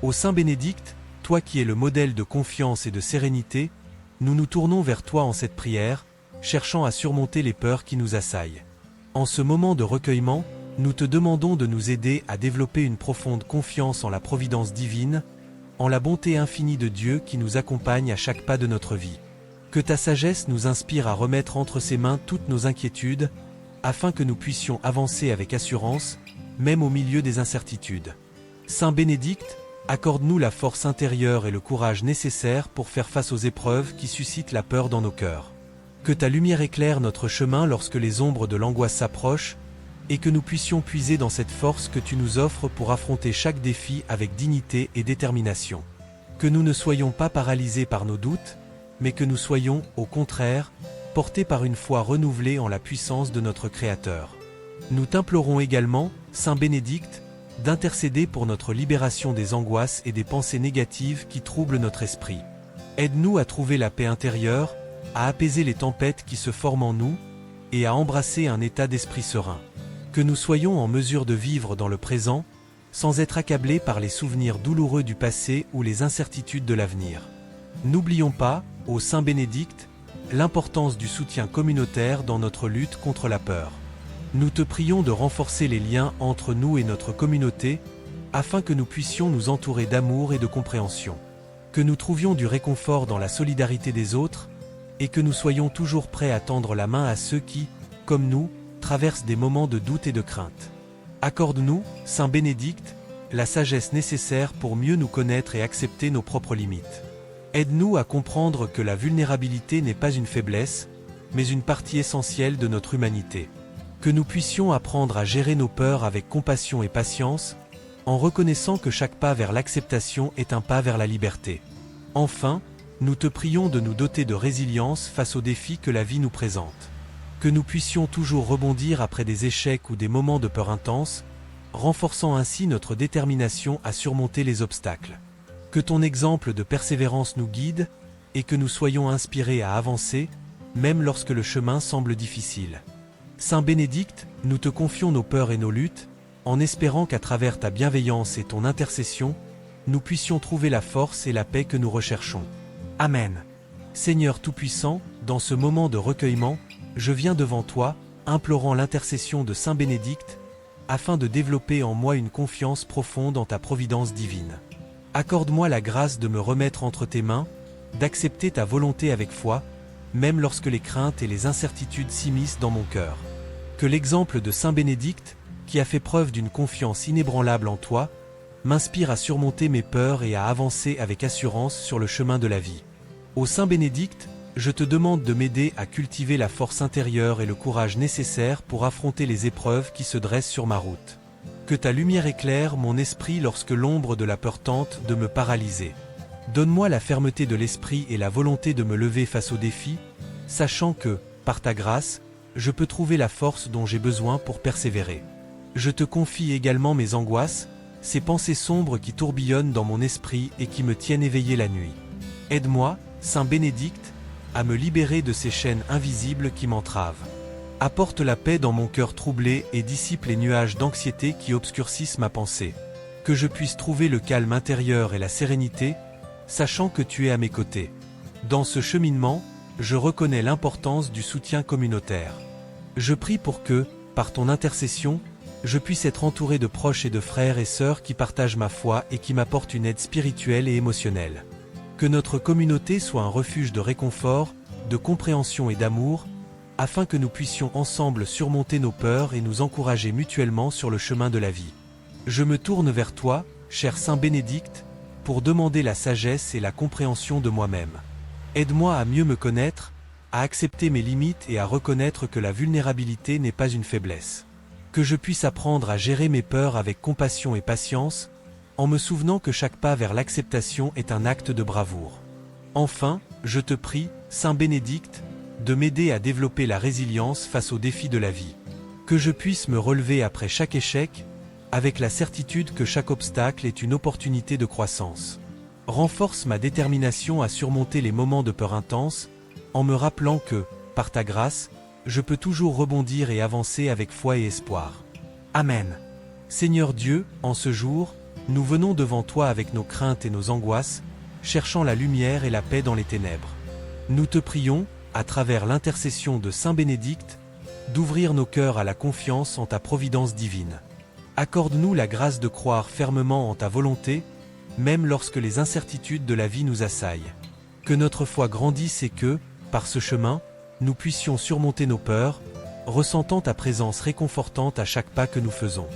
Ô Saint Bénédicte, toi qui es le modèle de confiance et de sérénité, nous nous tournons vers toi en cette prière, cherchant à surmonter les peurs qui nous assaillent. En ce moment de recueillement, nous te demandons de nous aider à développer une profonde confiance en la providence divine, en la bonté infinie de Dieu qui nous accompagne à chaque pas de notre vie. Que ta sagesse nous inspire à remettre entre ses mains toutes nos inquiétudes, afin que nous puissions avancer avec assurance, même au milieu des incertitudes. Saint Bénédicte, accorde-nous la force intérieure et le courage nécessaires pour faire face aux épreuves qui suscitent la peur dans nos cœurs. Que ta lumière éclaire notre chemin lorsque les ombres de l'angoisse s'approchent, et que nous puissions puiser dans cette force que tu nous offres pour affronter chaque défi avec dignité et détermination. Que nous ne soyons pas paralysés par nos doutes, mais que nous soyons, au contraire, portés par une foi renouvelée en la puissance de notre Créateur. Nous t'implorons également, Saint Bénédicte, d'intercéder pour notre libération des angoisses et des pensées négatives qui troublent notre esprit. Aide-nous à trouver la paix intérieure, à apaiser les tempêtes qui se forment en nous, et à embrasser un état d'esprit serein. Que nous soyons en mesure de vivre dans le présent, sans être accablés par les souvenirs douloureux du passé ou les incertitudes de l'avenir. N'oublions pas, ô Saint Bénédicte, l'importance du soutien communautaire dans notre lutte contre la peur. Nous te prions de renforcer les liens entre nous et notre communauté, afin que nous puissions nous entourer d'amour et de compréhension. Que nous trouvions du réconfort dans la solidarité des autres, et que nous soyons toujours prêts à tendre la main à ceux qui, comme nous, traversent des moments de doute et de crainte. Accorde-nous, Saint Bénédicte, la sagesse nécessaire pour mieux nous connaître et accepter nos propres limites. Aide-nous à comprendre que la vulnérabilité n'est pas une faiblesse, mais une partie essentielle de notre humanité. Que nous puissions apprendre à gérer nos peurs avec compassion et patience, en reconnaissant que chaque pas vers l'acceptation est un pas vers la liberté. Enfin, nous te prions de nous doter de résilience face aux défis que la vie nous présente. Que nous puissions toujours rebondir après des échecs ou des moments de peur intense, renforçant ainsi notre détermination à surmonter les obstacles. Que ton exemple de persévérance nous guide, et que nous soyons inspirés à avancer, même lorsque le chemin semble difficile. Saint Bénédicte, nous te confions nos peurs et nos luttes, en espérant qu'à travers ta bienveillance et ton intercession, nous puissions trouver la force et la paix que nous recherchons. Amen. Seigneur Tout-Puissant, dans ce moment de recueillement, je viens devant toi, implorant l'intercession de Saint Bénédicte, afin de développer en moi une confiance profonde en ta providence divine. Accorde-moi la grâce de me remettre entre tes mains, d'accepter ta volonté avec foi, même lorsque les craintes et les incertitudes s'immiscent dans mon cœur. Que l'exemple de Saint Bénédicte, qui a fait preuve d'une confiance inébranlable en toi, m'inspire à surmonter mes peurs et à avancer avec assurance sur le chemin de la vie. Ô Saint Bénédicte, je te demande de m'aider à cultiver la force intérieure et le courage nécessaires pour affronter les épreuves qui se dressent sur ma route. Que ta lumière éclaire mon esprit lorsque l'ombre de la peur tente de me paralyser. Donne-moi la fermeté de l'esprit et la volonté de me lever face aux défis, sachant que, par ta grâce, je peux trouver la force dont j'ai besoin pour persévérer. Je te confie également mes angoisses, ces pensées sombres qui tourbillonnent dans mon esprit et qui me tiennent éveillé la nuit. Aide-moi, Saint Bénédicte, à me libérer de ces chaînes invisibles qui m'entravent. Apporte la paix dans mon cœur troublé et dissipe les nuages d'anxiété qui obscurcissent ma pensée. Que je puisse trouver le calme intérieur et la sérénité, sachant que tu es à mes côtés. Dans ce cheminement, je reconnais l'importance du soutien communautaire. Je prie pour que, par ton intercession, je puisse être entouré de proches et de frères et sœurs qui partagent ma foi et qui m'apportent une aide spirituelle et émotionnelle. Que notre communauté soit un refuge de réconfort, de compréhension et d'amour, afin que nous puissions ensemble surmonter nos peurs et nous encourager mutuellement sur le chemin de la vie. Je me tourne vers toi, cher Saint Bénédicte, pour demander la sagesse et la compréhension de moi-même. Aide-moi à mieux me connaître, à accepter mes limites et à reconnaître que la vulnérabilité n'est pas une faiblesse. Que je puisse apprendre à gérer mes peurs avec compassion et patience, en me souvenant que chaque pas vers l'acceptation est un acte de bravoure. Enfin, je te prie, Saint Bénédicte, de m'aider à développer la résilience face aux défis de la vie. Que je puisse me relever après chaque échec, avec la certitude que chaque obstacle est une opportunité de croissance. Renforce ma détermination à surmonter les moments de peur intense, en me rappelant que, par ta grâce, je peux toujours rebondir et avancer avec foi et espoir. Amen. Seigneur Dieu, en ce jour, nous venons devant toi avec nos craintes et nos angoisses, cherchant la lumière et la paix dans les ténèbres. Nous te prions, à travers l'intercession de Saint Bénédicte, d'ouvrir nos cœurs à la confiance en ta providence divine. Accorde-nous la grâce de croire fermement en ta volonté, même lorsque les incertitudes de la vie nous assaillent. Que notre foi grandisse et que, par ce chemin, nous puissions surmonter nos peurs, ressentant ta présence réconfortante à chaque pas que nous faisons.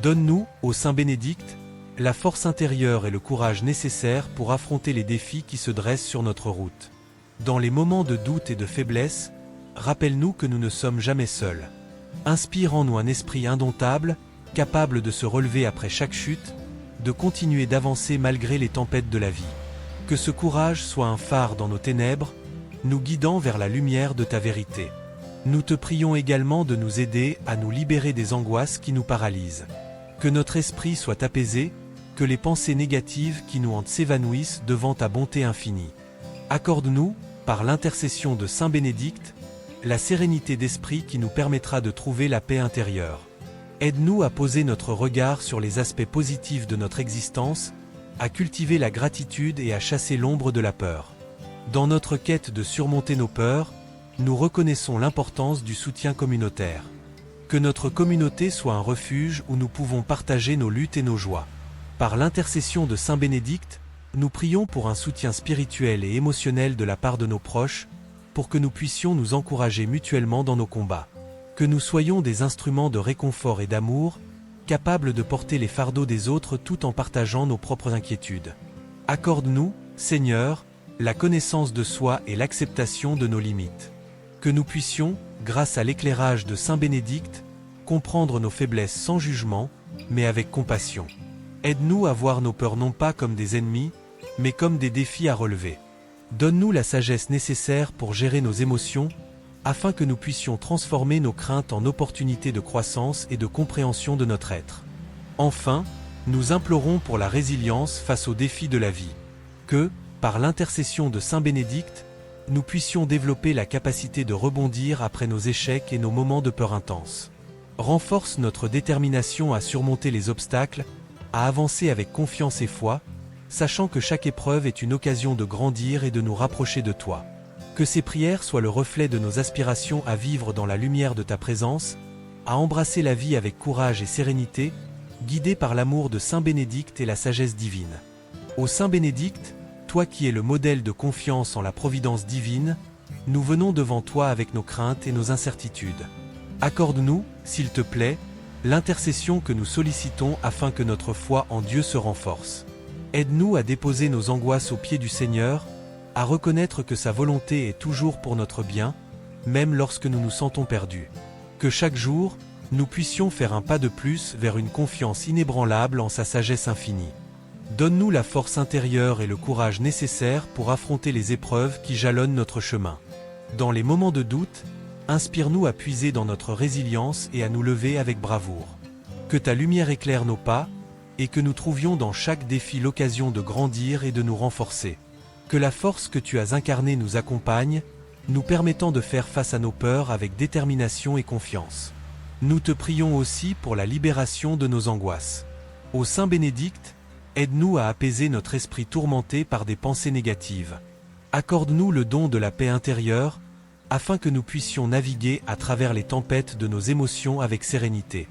Donne-nous, ô Saint Bénédicte, la force intérieure et le courage nécessaires pour affronter les défis qui se dressent sur notre route. Dans les moments de doute et de faiblesse, rappelle-nous que nous ne sommes jamais seuls. Inspire en nous un esprit indomptable, capable de se relever après chaque chute, de continuer d'avancer malgré les tempêtes de la vie. Que ce courage soit un phare dans nos ténèbres, nous guidant vers la lumière de ta vérité. Nous te prions également de nous aider à nous libérer des angoisses qui nous paralysent. Que notre esprit soit apaisé, que les pensées négatives qui nous hantent s'évanouissent devant ta bonté infinie. Accorde-nous, par l'intercession de Saint Bénédicte, la sérénité d'esprit qui nous permettra de trouver la paix intérieure. Aide-nous à poser notre regard sur les aspects positifs de notre existence, à cultiver la gratitude et à chasser l'ombre de la peur. Dans notre quête de surmonter nos peurs, nous reconnaissons l'importance du soutien communautaire. Que notre communauté soit un refuge où nous pouvons partager nos luttes et nos joies. Par l'intercession de Saint Bénédicte, nous prions pour un soutien spirituel et émotionnel de la part de nos proches, pour que nous puissions nous encourager mutuellement dans nos combats. Que nous soyons des instruments de réconfort et d'amour, capables de porter les fardeaux des autres tout en partageant nos propres inquiétudes. Accorde-nous, Seigneur, la connaissance de soi et l'acceptation de nos limites. Que nous puissions, grâce à l'éclairage de Saint Bénédicte, comprendre nos faiblesses sans jugement, mais avec compassion. Aide-nous à voir nos peurs non pas comme des ennemis, mais comme des défis à relever. Donne-nous la sagesse nécessaire pour gérer nos émotions, afin que nous puissions transformer nos craintes en opportunités de croissance et de compréhension de notre être. Enfin, nous implorons pour la résilience face aux défis de la vie. Que, par l'intercession de Saint Bénédicte, nous puissions développer la capacité de rebondir après nos échecs et nos moments de peur intense. Renforce notre détermination à surmonter les obstacles, à avancer avec confiance et foi, sachant que chaque épreuve est une occasion de grandir et de nous rapprocher de toi. Que ces prières soient le reflet de nos aspirations à vivre dans la lumière de ta présence, à embrasser la vie avec courage et sérénité, guidés par l'amour de Saint Bénédicte et la sagesse divine. Ô Saint Bénédicte, toi qui es le modèle de confiance en la providence divine, nous venons devant toi avec nos craintes et nos incertitudes. Accorde-nous, s'il te plaît, l'intercession que nous sollicitons afin que notre foi en Dieu se renforce. Aide-nous à déposer nos angoisses aux pieds du Seigneur, à reconnaître que sa volonté est toujours pour notre bien, même lorsque nous nous sentons perdus. Que chaque jour, nous puissions faire un pas de plus vers une confiance inébranlable en sa sagesse infinie. Donne-nous la force intérieure et le courage nécessaires pour affronter les épreuves qui jalonnent notre chemin. Dans les moments de doute, inspire-nous à puiser dans notre résilience et à nous lever avec bravoure. Que ta lumière éclaire nos pas, et que nous trouvions dans chaque défi l'occasion de grandir et de nous renforcer. Que la force que tu as incarnée nous accompagne, nous permettant de faire face à nos peurs avec détermination et confiance. Nous te prions aussi pour la libération de nos angoisses. Ô Saint Bénédicte, aide-nous à apaiser notre esprit tourmenté par des pensées négatives. Accorde-nous le don de la paix intérieure, afin que nous puissions naviguer à travers les tempêtes de nos émotions avec sérénité.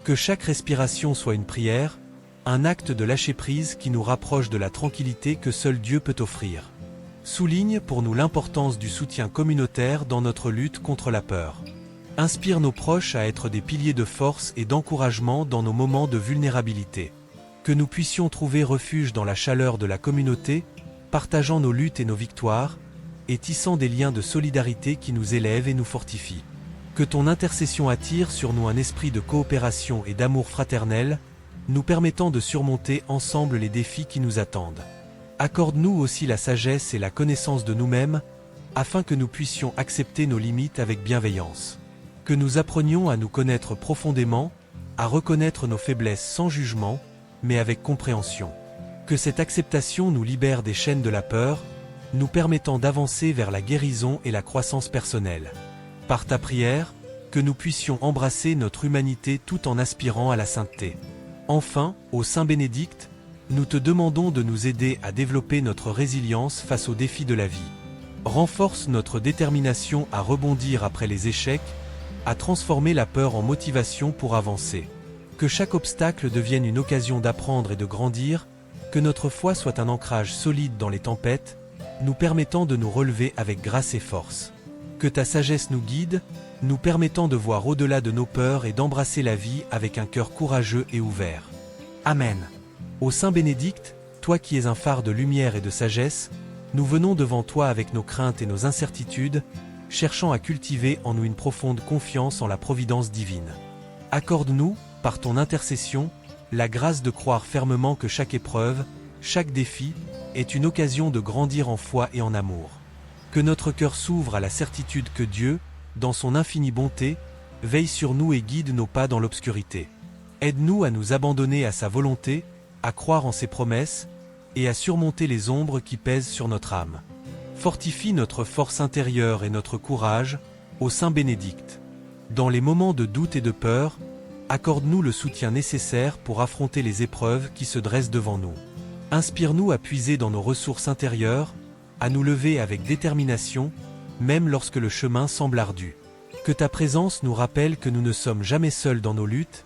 Que chaque respiration soit une prière, un acte de lâcher-prise qui nous rapproche de la tranquillité que seul Dieu peut offrir. Souligne pour nous l'importance du soutien communautaire dans notre lutte contre la peur. Inspire nos proches à être des piliers de force et d'encouragement dans nos moments de vulnérabilité. Que nous puissions trouver refuge dans la chaleur de la communauté, partageant nos luttes et nos victoires, et tissant des liens de solidarité qui nous élèvent et nous fortifient. Que ton intercession attire sur nous un esprit de coopération et d'amour fraternel, nous permettant de surmonter ensemble les défis qui nous attendent. Accorde-nous aussi la sagesse et la connaissance de nous-mêmes, afin que nous puissions accepter nos limites avec bienveillance. Que nous apprenions à nous connaître profondément, à reconnaître nos faiblesses sans jugement, mais avec compréhension. Que cette acceptation nous libère des chaînes de la peur, nous permettant d'avancer vers la guérison et la croissance personnelle. Par ta prière, que nous puissions embrasser notre humanité tout en aspirant à la sainteté. Enfin, ô Saint Bénédicte, nous te demandons de nous aider à développer notre résilience face aux défis de la vie. Renforce notre détermination à rebondir après les échecs, à transformer la peur en motivation pour avancer. Que chaque obstacle devienne une occasion d'apprendre et de grandir, que notre foi soit un ancrage solide dans les tempêtes, nous permettant de nous relever avec grâce et force. Que ta sagesse nous guide, nous permettant de voir au-delà de nos peurs et d'embrasser la vie avec un cœur courageux et ouvert. Amen. Ô Saint Bénédicte, toi qui es un phare de lumière et de sagesse, nous venons devant toi avec nos craintes et nos incertitudes, cherchant à cultiver en nous une profonde confiance en la providence divine. Accorde-nous, par ton intercession, la grâce de croire fermement que chaque épreuve, chaque défi, est une occasion de grandir en foi et en amour. Que notre cœur s'ouvre à la certitude que Dieu, dans son infinie bonté, veille sur nous et guide nos pas dans l'obscurité. Aide-nous à nous abandonner à sa volonté, à croire en ses promesses, et à surmonter les ombres qui pèsent sur notre âme. Fortifie notre force intérieure et notre courage, ô Saint Bénédicte. Dans les moments de doute et de peur, accorde-nous le soutien nécessaire pour affronter les épreuves qui se dressent devant nous. Inspire-nous à puiser dans nos ressources intérieures, à nous lever avec détermination, même lorsque le chemin semble ardu. Que ta présence nous rappelle que nous ne sommes jamais seuls dans nos luttes,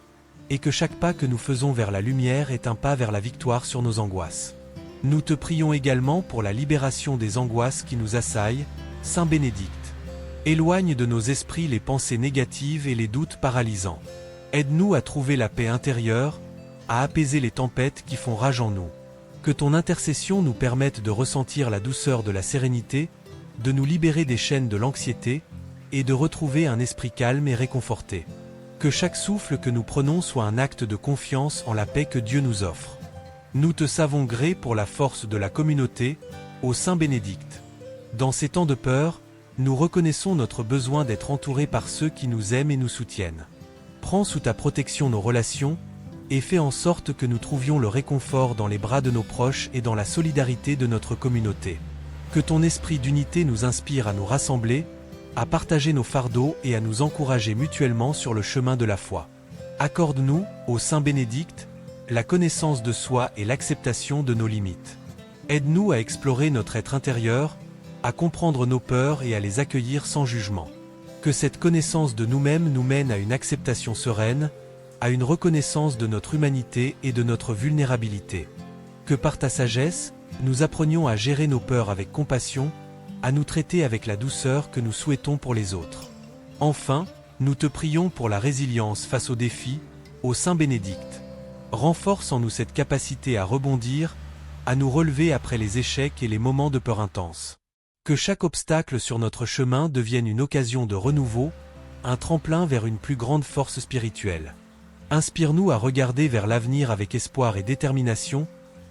et que chaque pas que nous faisons vers la lumière est un pas vers la victoire sur nos angoisses. Nous te prions également pour la libération des angoisses qui nous assaillent, Saint Bénédicte. Éloigne de nos esprits les pensées négatives et les doutes paralysants. Aide-nous à trouver la paix intérieure, à apaiser les tempêtes qui font rage en nous. Que ton intercession nous permette de ressentir la douceur de la sérénité, de nous libérer des chaînes de l'anxiété, et de retrouver un esprit calme et réconforté. Que chaque souffle que nous prenons soit un acte de confiance en la paix que Dieu nous offre. Nous te savons gré pour la force de la communauté, ô Saint Bénédicte. Dans ces temps de peur, nous reconnaissons notre besoin d'être entourés par ceux qui nous aiment et nous soutiennent. Prends sous ta protection nos relations, et fais en sorte que nous trouvions le réconfort dans les bras de nos proches et dans la solidarité de notre communauté. Que ton esprit d'unité nous inspire à nous rassembler, à partager nos fardeaux et à nous encourager mutuellement sur le chemin de la foi. Accorde-nous, ô Saint Bénédicte, la connaissance de soi et l'acceptation de nos limites. Aide-nous à explorer notre être intérieur, à comprendre nos peurs et à les accueillir sans jugement. Que cette connaissance de nous-mêmes nous mène à une acceptation sereine, à une reconnaissance de notre humanité et de notre vulnérabilité. Que par ta sagesse, nous apprenions à gérer nos peurs avec compassion, à nous traiter avec la douceur que nous souhaitons pour les autres. Enfin, nous te prions pour la résilience face aux défis, ô Saint Bénédicte. Renforce en nous cette capacité à rebondir, à nous relever après les échecs et les moments de peur intense. Que chaque obstacle sur notre chemin devienne une occasion de renouveau, un tremplin vers une plus grande force spirituelle. Inspire-nous à regarder vers l'avenir avec espoir et détermination,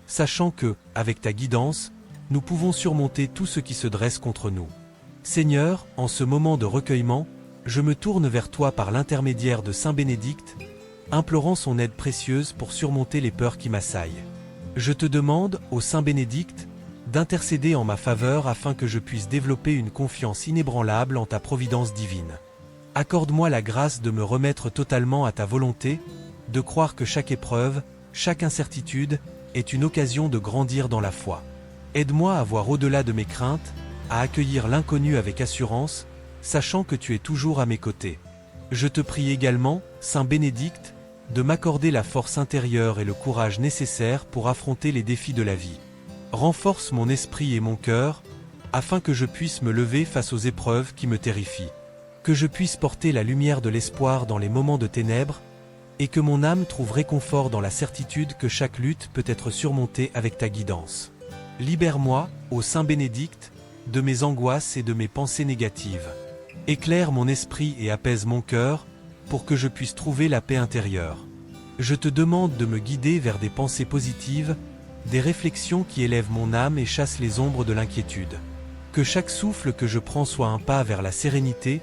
sachant que, avec ta guidance, nous pouvons surmonter tout ce qui se dresse contre nous. Seigneur, en ce moment de recueillement, je me tourne vers toi par l'intermédiaire de Saint Bénédicte, implorant son aide précieuse pour surmonter les peurs qui m'assaillent. Je te demande, ô Saint Bénédicte, d'intercéder en ma faveur afin que je puisse développer une confiance inébranlable en ta providence divine. Accorde-moi la grâce de me remettre totalement à ta volonté, de croire que chaque épreuve, chaque incertitude, est une occasion de grandir dans la foi. Aide-moi à voir au-delà de mes craintes, à accueillir l'inconnu avec assurance, sachant que tu es toujours à mes côtés. Je te prie également, Saint Bénédicte, de m'accorder la force intérieure et le courage nécessaires pour affronter les défis de la vie. Renforce mon esprit et mon cœur, afin que je puisse me lever face aux épreuves qui me terrifient. Que je puisse porter la lumière de l'espoir dans les moments de ténèbres, et que mon âme trouve réconfort dans la certitude que chaque lutte peut être surmontée avec ta guidance. Libère-moi, ô Saint Bénédicte, de mes angoisses et de mes pensées négatives. Éclaire mon esprit et apaise mon cœur, pour que je puisse trouver la paix intérieure. Je te demande de me guider vers des pensées positives, des réflexions qui élèvent mon âme et chassent les ombres de l'inquiétude. Que chaque souffle que je prends soit un pas vers la sérénité,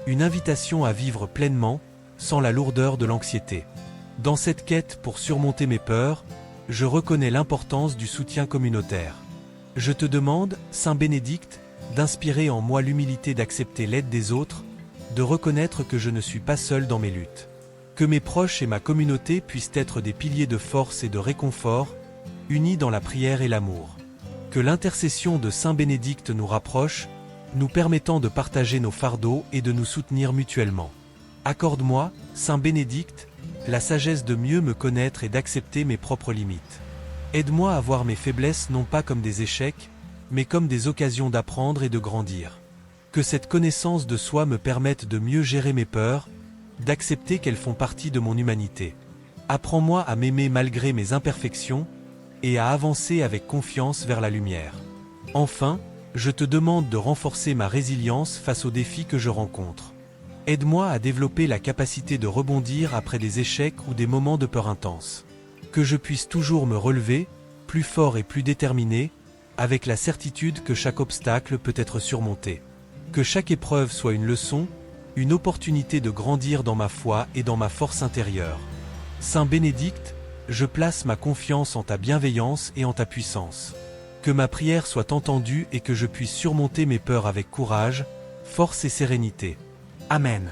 une invitation à vivre pleinement, sans la lourdeur de l'anxiété. Dans cette quête pour surmonter mes peurs, je reconnais l'importance du soutien communautaire. Je te demande, Saint Bénédicte, d'inspirer en moi l'humilité d'accepter l'aide des autres, de reconnaître que je ne suis pas seul dans mes luttes. Que mes proches et ma communauté puissent être des piliers de force et de réconfort, unis dans la prière et l'amour. Que l'intercession de Saint Bénédicte nous rapproche, nous permettant de partager nos fardeaux et de nous soutenir mutuellement. Accorde-moi, Saint Bénédicte, la sagesse de mieux me connaître et d'accepter mes propres limites. Aide-moi à voir mes faiblesses non pas comme des échecs, mais comme des occasions d'apprendre et de grandir. Que cette connaissance de soi me permette de mieux gérer mes peurs, d'accepter qu'elles font partie de mon humanité. Apprends-moi à m'aimer malgré mes imperfections, et à avancer avec confiance vers la lumière. Enfin, je te demande de renforcer ma résilience face aux défis que je rencontre. Aide-moi à développer la capacité de rebondir après des échecs ou des moments de peur intense. Que je puisse toujours me relever, plus fort et plus déterminé, avec la certitude que chaque obstacle peut être surmonté. Que chaque épreuve soit une leçon, une opportunité de grandir dans ma foi et dans ma force intérieure. Saint Bénédicte, je place ma confiance en ta bienveillance et en ta puissance. Que ma prière soit entendue et que je puisse surmonter mes peurs avec courage, force et sérénité. Amen.